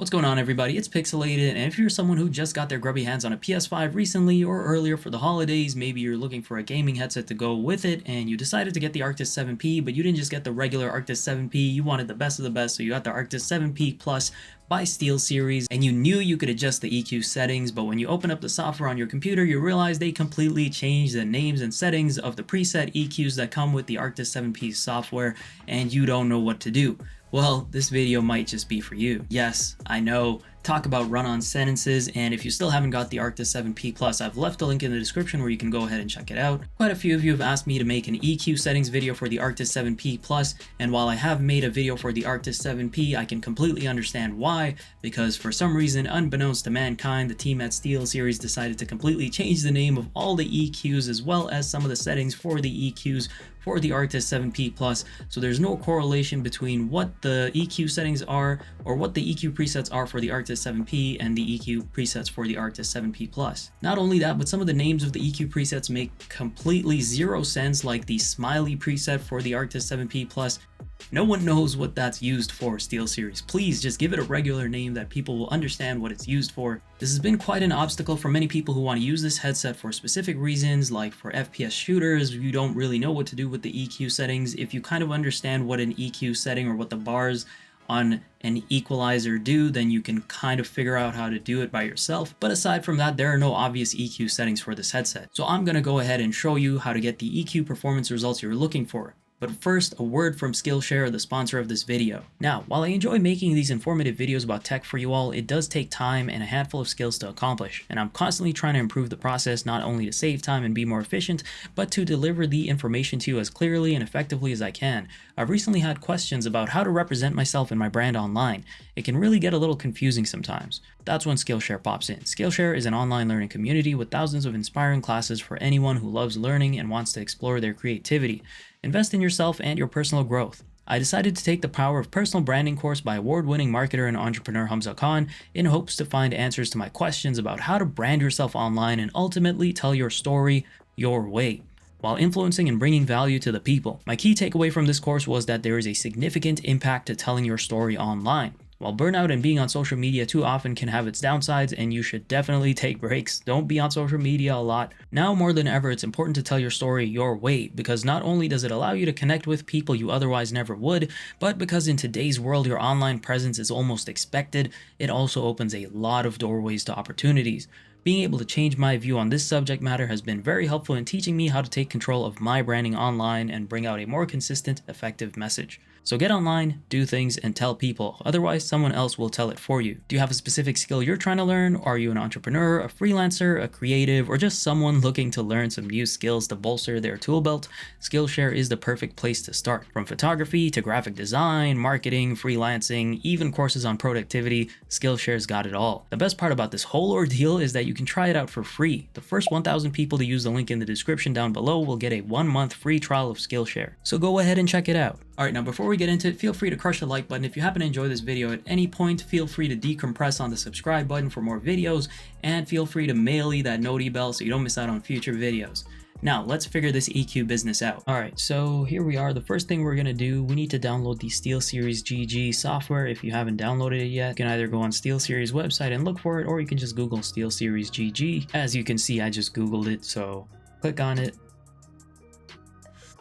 What's going on, everybody? It's Pixelated, and if you're someone who just got their grubby hands on a PS5 recently or earlier for the holidays, maybe you're looking for a gaming headset to go with it, and you decided to get the Arctis 7P, but you didn't just get the regular Arctis 7P, you wanted the best of the best, so you got the Arctis 7P Plus by SteelSeries, and you knew you could adjust the EQ settings, but when you open up the software on your computer, you realize they completely changed the names and settings of the preset EQs that come with the Arctis 7P software, and you don't know what to do. Well, this video might just be for you. Yes, I know, talk about run-on sentences, and if you still haven't got the Arctis 7P Plus, I've left a link in the description where you can go ahead and check it out. Quite a few of you have asked me to make an EQ settings video for the Arctis 7P Plus, and while I have made a video for the Arctis 7P, I can completely understand why, because for some reason, unbeknownst to mankind, the team at SteelSeries decided to completely change the name of all the EQs as well as some of the settings for the EQs for the Arctis 7P Plus, so there's no correlation between what the EQ settings are or what the EQ presets are for the Arctis 7P and the EQ presets for the Arctis 7P Plus. Not only that, but some of the names of the EQ presets make completely zero sense, like the smiley preset for the Arctis 7P Plus. No one knows what that's used for, SteelSeries. Please just give it a regular name that people will understand what it's used for. This has been quite an obstacle for many people who want to use this headset for specific reasons, like for FPS shooters. You don't really know what to do with the EQ settings. If you kind of understand what an EQ setting or what the bars on an equalizer do, then you can kind of figure out how to do it by yourself. But aside from that, there are no obvious EQ settings for this headset. So I'm going to go ahead and show you how to get the EQ performance results you're looking for. But first, a word from Skillshare, the sponsor of this video. Now, while I enjoy making these informative videos about tech for you all, it does take time and a handful of skills to accomplish, and I'm constantly trying to improve the process, not only to save time and be more efficient, but to deliver the information to you as clearly and effectively as I can. I've recently had questions about how to represent myself and my brand online. It can really get a little confusing sometimes. That's when Skillshare pops in. Skillshare is an online learning community with thousands of inspiring classes for anyone who loves learning and wants to explore their creativity. Invest in yourself and your personal growth. I decided to take the Power of Personal Branding course by award-winning marketer and entrepreneur Hamza Khan in hopes to find answers to my questions about how to brand yourself online and ultimately tell your story your way, while influencing and bringing value to the people. My key takeaway from this course was that there is a significant impact to telling your story online. While burnout and being on social media too often can have its downsides, and you should definitely take breaks, don't be on social media a lot. Now more than ever, it's important to tell your story your way, because not only does it allow you to connect with people you otherwise never would, but because in today's world your online presence is almost expected, it also opens a lot of doorways to opportunities. Being able to change my view on this subject matter has been very helpful in teaching me how to take control of my branding online and bring out a more consistent, effective message. So get online, do things, and tell people. Otherwise, someone else will tell it for you. Do you have a specific skill you're trying to learn? Are you an entrepreneur, a freelancer, a creative, or just someone looking to learn some new skills to bolster their tool belt? Skillshare is the perfect place to start. From photography to graphic design, marketing, freelancing, even courses on productivity, Skillshare's got it all. The best part about this whole ordeal is that you can try it out for free. The first 1,000 people to use the link in the description down below will get a 1-month free trial of Skillshare. So go ahead and check it out. Alright, now before we get into it, feel free to crush the like button. If you happen to enjoy this video at any point, feel free to decompress on the subscribe button for more videos, and feel free to maily that noti bell so you don't miss out on future videos. Now, let's figure this EQ business out. Alright, so here we are. The first thing we're going to do, we need to download the SteelSeries GG software. If you haven't downloaded it yet, you can either go on SteelSeries website and look for it, or you can just Google SteelSeries GG. As you can see, I just Googled it, so click on it.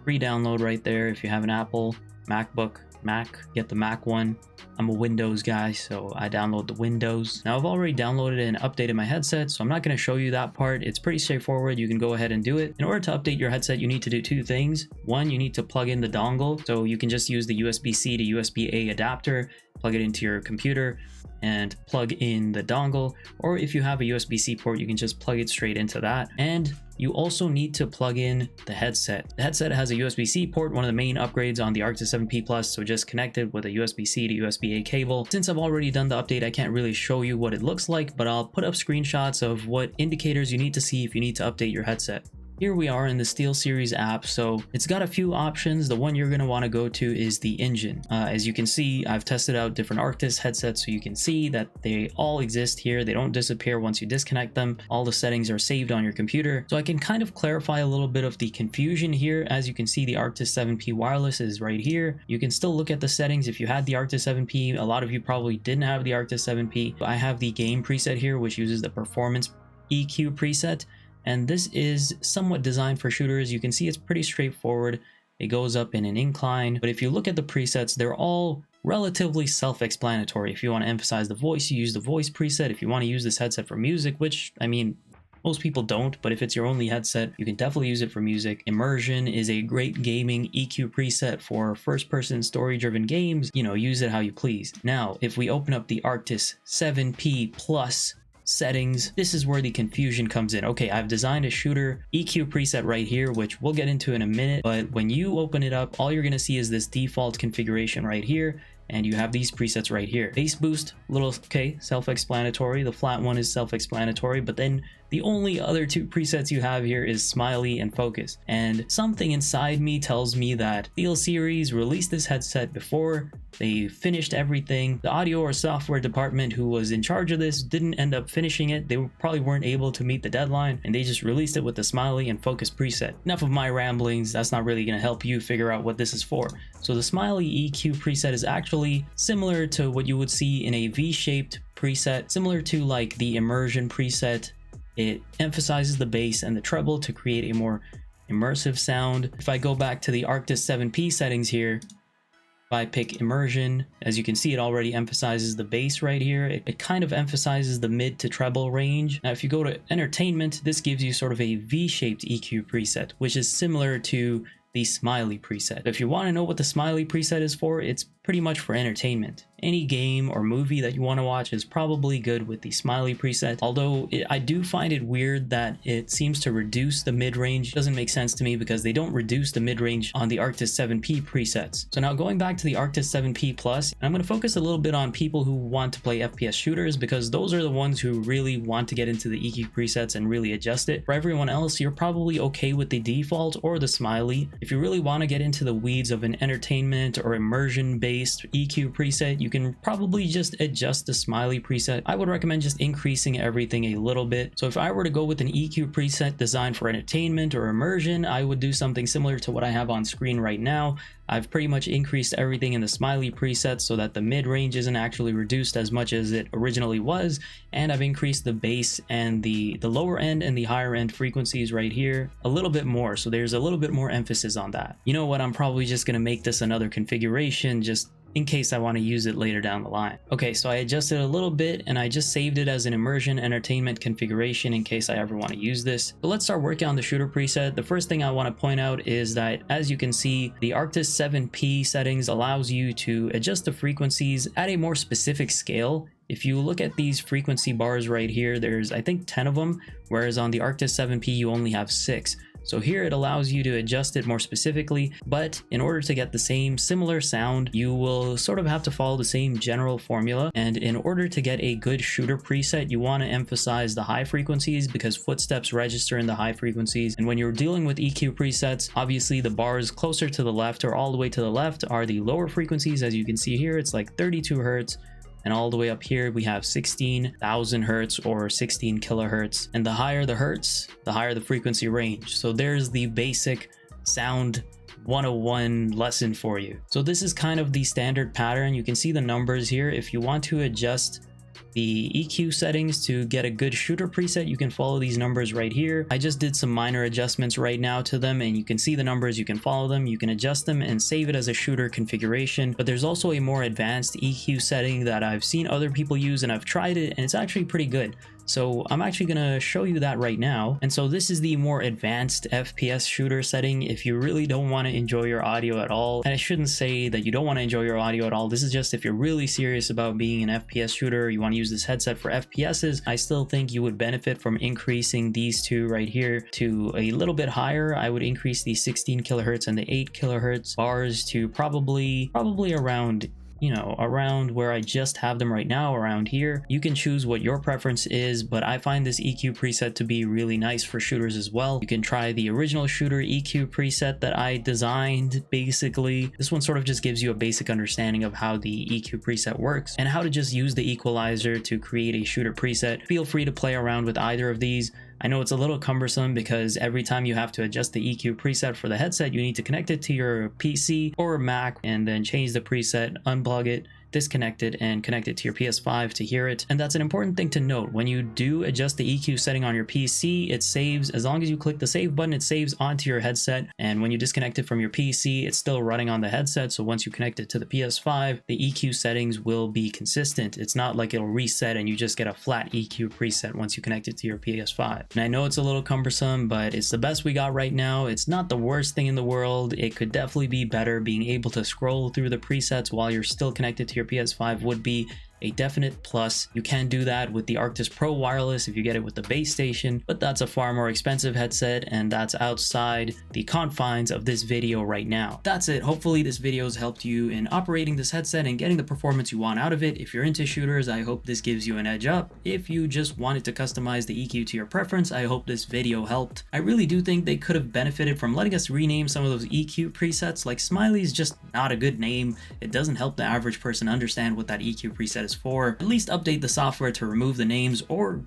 Free download right there. If you have an Apple, MacBook, Mac, get the Mac one. I'm a Windows guy, so I download the Windows. Now I've already downloaded and updated my headset, so I'm not going to show you that part. It's pretty straightforward. You can go ahead and do it. In order to update your headset, you need to do two things. One, you need to plug in the dongle, so you can just use the USB-C to USB-A adapter, plug it into your computer, and plug in the dongle, or if you have a USB-C port, you can just plug it straight into that. And you also need to plug in the headset. The headset has a USB-C port, one of the main upgrades on the Arctis 7P Plus, so just connect it with a USB-C to USB-A cable. Since I've already done the update, I can't really show you what it looks like, but I'll put up screenshots of what indicators you need to see if you need to update your headset. Here we are in the SteelSeries app, so it's got a few options. The one you're going to want to go to is the engine. As you can see, I've tested out different Arctis headsets, so you can see that they all exist here. They don't disappear once you disconnect them. All the settings are saved on your computer. So I can kind of clarify a little bit of the confusion here. As you can see, the Arctis 7P wireless is right here. You can still look at the settings if you had the Arctis 7P. A lot of you probably didn't have the Arctis 7P. I have the game preset here, which uses the performance EQ preset. And this is somewhat designed for shooters. You can see it's pretty straightforward. It goes up in an incline. But if you look at the presets, they're all relatively self-explanatory. If you want to emphasize the voice, you use the voice preset. If you want to use this headset for music, which, I mean, most people don't, but if it's your only headset, you can definitely use it for music. Immersion is a great gaming EQ preset for first-person story-driven games. You know, use it how you please. Now, if we open up the Arctis 7P Plus settings, this is where the confusion comes in. Okay, I've designed a shooter EQ preset right here, which we'll get into in a minute, but when you open it up, all you're going to see is this default configuration right here, and you have these presets right here. Bass boost, little, okay, self-explanatory. The flat one is self-explanatory, but then the only other two presets you have here is smiley and focus. And something inside me tells me that SteelSeries released this headset before they finished everything. The audio or software department who was in charge of this didn't end up finishing it. They probably weren't able to meet the deadline, and they just released it with the smiley and focus preset. Enough of my ramblings. That's not really going to help you figure out what this is for. So the smiley EQ preset is actually similar to what you would see in a V-shaped preset, similar to like the immersion preset. It emphasizes the bass and the treble to create a more immersive sound. If I go back to the Arctis 7P settings here, if I pick immersion, as you can see, it already emphasizes the bass right here. It kind of emphasizes the mid to treble range. Now, if you go to entertainment, this gives you sort of a V-shaped EQ preset, which is similar to the smiley preset. If you want to know what the smiley preset is for, it's pretty much for entertainment. Any game or movie that you want to watch is probably good with the smiley preset, although I do find it weird that it seems to reduce the mid-range. Doesn't make sense to me because they don't reduce the mid-range on the Arctis 7P presets. So now going back to the Arctis 7P Plus, I'm going to focus a little bit on people who want to play FPS shooters, because those are the ones who really want to get into the EQ presets and really adjust it. For everyone else, you're probably okay with the default or the smiley. If you really want to get into the weeds of an entertainment or immersion-based EQ preset, you can probably just adjust the smiley preset. I would recommend just increasing everything a little bit. So if I were to go with an EQ preset designed for entertainment or immersion, I would do something similar to what I have on screen right now. I've pretty much increased everything in the smiley preset so that the mid-range isn't actually reduced as much as it originally was, and I've increased the bass and the lower end and the higher end frequencies right here a little bit more, so there's a little bit more emphasis on that. You know what, I'm probably just going to make this another configuration just in case I want to use it later down the line. Okay, so I adjusted a little bit and I just saved it as an immersion entertainment configuration in case I ever want to use this. So let's start working on the shooter preset. The first thing I want to point out is that, as you can see, the Arctis 7P settings allows you to adjust the frequencies at a more specific scale. If you look at these frequency bars right here, there's I think 10 of them, whereas on the Arctis 7P you only have 6. So here it allows you to adjust it more specifically, but in order to get the same similar sound, you will sort of have to follow the same general formula. And in order to get a good shooter preset, you want to emphasize the high frequencies because footsteps register in the high frequencies. And when you're dealing with EQ presets, obviously the bars closer to the left or all the way to the left are the lower frequencies. As you can see here, it's like 32 hertz. And all the way up here, we have 16,000 hertz or 16 kilohertz. And the higher the hertz, the higher the frequency range. So there's the basic sound 101 lesson for you. So this is kind of the standard pattern. You can see the numbers here. If you want to adjust the EQ settings to get a good shooter preset, you can follow these numbers right here. I just did some minor adjustments right now to them, and you can see the numbers, you can follow them, you can adjust them and save it as a shooter configuration. But there's also a more advanced EQ setting that I've seen other people use, and I've tried it and it's actually pretty good. So I'm actually going to show you that right now. And so this is the more advanced FPS shooter setting if you really don't want to enjoy your audio at all. And I shouldn't say that you don't want to enjoy your audio at all. This is just if you're really serious about being an FPS shooter, you want to use this headset for FPSs, I still think you would benefit from increasing these two right here to a little bit higher. I would increase the 16 kilohertz and the 8 kilohertz bars to probably around you know, around where I just have them right now, around here. You can choose what your preference is, but I find this EQ preset to be really nice for shooters as well. You can try the original shooter EQ preset that I designed. Basically, this one sort of just gives you a basic understanding of how the EQ preset works and how to just use the equalizer to create a shooter preset. Feel free to play around with either of these. I know it's a little cumbersome because every time you have to adjust the EQ preset for the headset, you need to connect it to your PC or Mac and then change the preset, unplug it, disconnect it, and connect it to your PS5 to hear it. And that's an important thing to note. When you do adjust the EQ setting on your PC, it saves. As long as you click the save button, it saves onto your headset. And when you disconnect it from your PC, it's still running on the headset. So once you connect it to the PS5, the EQ settings will be consistent. It's not like it'll reset and you just get a flat EQ preset once you connect it to your PS5. And I know it's a little cumbersome, but it's the best we got right now. It's not the worst thing in the world. It could definitely be better. Being able to scroll through the presets while you're still connected to your PS5 would be a definite plus. You can do that with the Arctis Pro wireless if you get it with the base station, but that's a far more expensive headset, and that's outside the confines of this video right now. That's it. Hopefully this video has helped you in operating this headset and getting the performance you want out of it. If you're into shooters, I hope this gives you an edge up. If you just wanted to customize the EQ to your preference, I hope this video helped. I really do think they could have benefited from letting us rename some of those EQ presets. Like Smiley is just not a good name. It doesn't help the average person understand what that EQ preset is for. At least update the software to remove the names or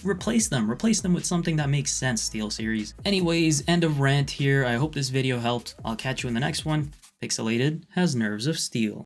replace them with something that makes sense, SteelSeries. Anyways, end of rant here. I hope this video helped. I'll catch you in the next one. Picsoleated has nerves of steel.